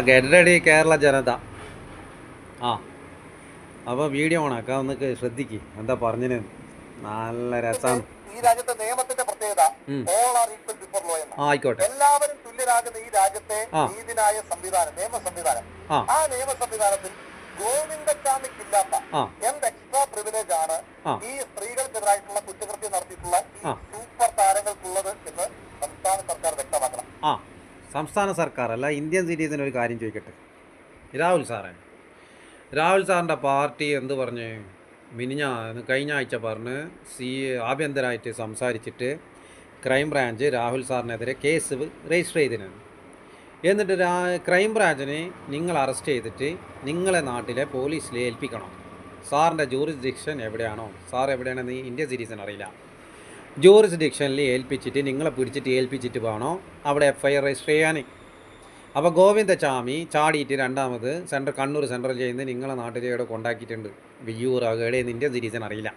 Get ready Kerala ജനത. ആ അപ്പോൾ video ഓണാക്കാം, ഒന്ന് ശ്രദ്ധിക്ക് എന്താ പറഞ്ഞത്. നല്ല രസമാണ്. ഈ രാജ്യത്തെ നിയമത്തിന്റെ പ്രത്യേകത all are equal before law എന്നാണ്. ആയിക്കോട്ടെ, എല്ലാവരും തുല്യരാകുന്ന ഈ രാജ്യത്തെ നീതിന്യായ സംവിധാനം, നിയമ സംവിധാനം, ആ നിയമ സംവിധാനത്തിൽ ഗോവിന്ദസ്വാമിക്കില്ലാത്ത എന്ത് എക്സ്ട്രാ പ്രിവിലേജ് ആണ് ഈ സ്ത്രീകൾക്കെതിരായിട്ടുള്ള കുറ്റകൃത്യം നടത്തിയിട്ടുള്ള ഈ സൂപ്പർ താരങ്ങൾക്കുള്ളത് എന്ന് സംസ്ഥാന സർക്കാർ വ്യക്തമാക്കണം. സംസ്ഥാന സർക്കാർ അല്ല, ഇന്ത്യൻ സിറ്റിസന് ഒരു കാര്യം ചോദിക്കട്ടെ. രാഹുൽ സാറിൻ്റെ പാർട്ടി എന്ത് പറഞ്ഞ് കഴിഞ്ഞ ആഴ്ച പറഞ്ഞ് ആഭ്യന്തരമായിട്ട് സംസാരിച്ചിട്ട് ക്രൈംബ്രാഞ്ച് രാഹുൽ സാറിനെതിരെ കേസ് രജിസ്റ്റർ ചെയ്തിരുന്നു. എന്നിട്ട് ക്രൈംബ്രാഞ്ചിനെ നിങ്ങൾ അറസ്റ്റ് ചെയ്തിട്ട് നിങ്ങളെ നാട്ടിലെ പോലീസിൽ ഏൽപ്പിക്കണം. സാറിൻ്റെ ജൂറിസ്ഡിക്ഷൻ എവിടെയാണോ, സാർ എവിടെയാണെന്ന് ഇന്ത്യൻ സിറ്റിസൺ അറിയില്ല, ജൂറിസ്ഡിക്ഷനിൽ ഏൽപ്പിച്ചിട്ട് നിങ്ങളെ ഏൽപ്പിച്ചിട്ട് വേണോ അവിടെ FIR രജിസ്റ്റർ ചെയ്യാൻ. അപ്പോൾ ഗോവിന്ദസ്വാമി ചാടിയിട്ട് രണ്ടാമത് കണ്ണൂർ സെൻട്രൽ ചെയ്യുന്നത് നിങ്ങളെ നാട്ടിലേക്ക് കൊണ്ടാക്കിയിട്ടുണ്ട്. വിയ്യൂർ എവിടെയെന്ന് ഇന്ത്യൻ സിറ്റിസൺ അറിയില്ല.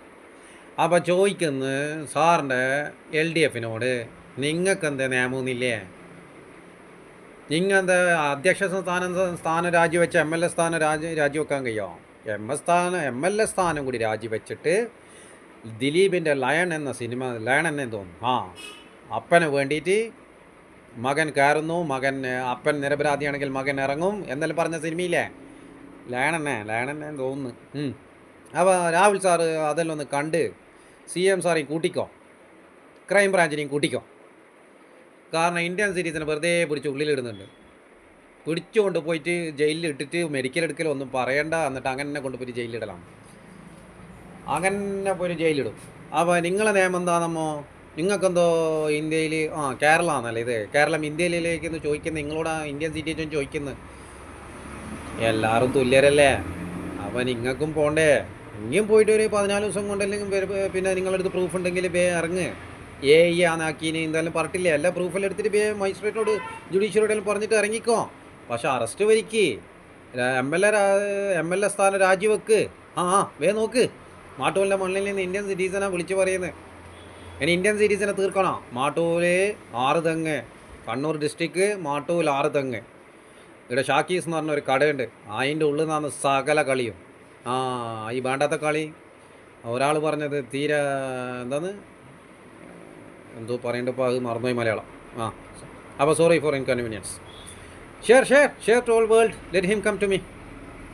അപ്പോൾ ചോദിക്കുന്നു സാറിൻ്റെ LDFനോട്, നിങ്ങൾക്ക് എന്താ നിയമമൊന്നുമില്ലേ? നിങ്ങളെന്താ അധ്യക്ഷ സ്ഥാനം രാജിവെച്ച MLA സ്ഥാനം രാജിവെക്കാൻ കഴിയുമോ? MLA സ്ഥാനം കൂടി രാജിവെച്ചിട്ട് ദിലീപിൻ്റെ ലയൺ എന്ന സിനിമ, ലയൺ എന്നെ തോന്നുന്നു, അപ്പന് വേണ്ടിയിട്ട് മകൻ കയറുന്നു, അപ്പൻ നിരപരാധിയാണെങ്കിൽ മകൻ ഇറങ്ങും എന്നെല്ലാം പറഞ്ഞ സിനിമയില്ലേ, ലയൺ എന്നെ തോന്നുന്നു. അപ്പോൾ രാഹുൽ സാറ് അതെല്ലാം ഒന്ന് കണ്ട് CM സാറേയും കൂട്ടിക്കോ, ക്രൈംബ്രാഞ്ചിനെയും കൂട്ടിക്കോ. കാരണം ഇന്ത്യൻ സിറ്റിസനെ വെറുതെ പിടിച്ച് ഉള്ളിലിടുന്നുണ്ട്. പിടിച്ചുകൊണ്ട് പോയിട്ട് ജയിലിൽ ഇട്ടിട്ട് മെഡിക്കൽ എടുക്കലോ ഒന്നും പറയണ്ട, എന്നിട്ട് അങ്ങനെ കൊണ്ടുപോയിട്ട് ജയിലിലിടലാണ്, അങ്ങനെ പോയി ജയിലിടും. അപ്പോൾ നിങ്ങളെ നിയമം എന്താണെന്നോ, നിങ്ങൾക്കെന്തോ ഇന്ത്യയിൽ കേരള ആണല്ലേ ഇത്, കേരളം ഇന്ത്യയിലേക്കെന്ന് ചോദിക്കുന്നത് നിങ്ങളോട് ഇന്ത്യൻ സിറ്റിസൺ ചോദിക്കുന്നത്. എല്ലാവരും തുല്യരല്ലേ, അപ്പോൾ നിങ്ങൾക്കും പോണ്ടേ? ഇനിയും പോയിട്ട് ഒരു 14 ദിവസം കൊണ്ടല്ലെങ്കിൽ പിന്നെ നിങ്ങളടുത്ത് പ്രൂഫ് ഉണ്ടെങ്കിൽ ഇറങ്ങ്. ആന്നാക്കിന് എന്തായാലും പറഞ്ഞിട്ടില്ലേ, എല്ലാ പ്രൂഫെല്ലാം എടുത്തിട്ട് മജിസ്ട്രേറ്റിനോട് ജുഡീഷ്യറിയോടെല്ലാം പറഞ്ഞിട്ട് ഇറങ്ങിക്കോ. പക്ഷെ അറസ്റ്റ് വരിക്ക്, MLA സ്ഥാനം രാജിവെക്ക്. നോക്ക്, മാട്ടൂലിൻ്റെ മണ്ണിൽ നിന്ന് ഇന്ത്യൻ സിറ്റിസനാണ് വിളിച്ച് പറയുന്നത്. ഇനി ഇന്ത്യൻ സിറ്റിസനെ തീർക്കണം. മാട്ടൂൽ 6 തെങ്ങ്, കണ്ണൂർ ഡിസ്ട്രിക്ട് മാട്ടൂൽ 6 തെങ്ങ്. ഇവിടെ ഷാക്കീസ് എന്ന് പറഞ്ഞ ഒരു കടയുണ്ട്, അതിൻ്റെ ഉള്ളിൽ നിന്നാണ് സകല കളിയും. ഈ വേണ്ടാത്ത കളി ഒരാൾ പറഞ്ഞത് തീരെ എന്തോ പറയേണ്ടപ്പോൾ അത് മറന്നുപോയി മലയാളം. അപ്പോൾ sorry for inconvenience. Share to all world, let him come to me.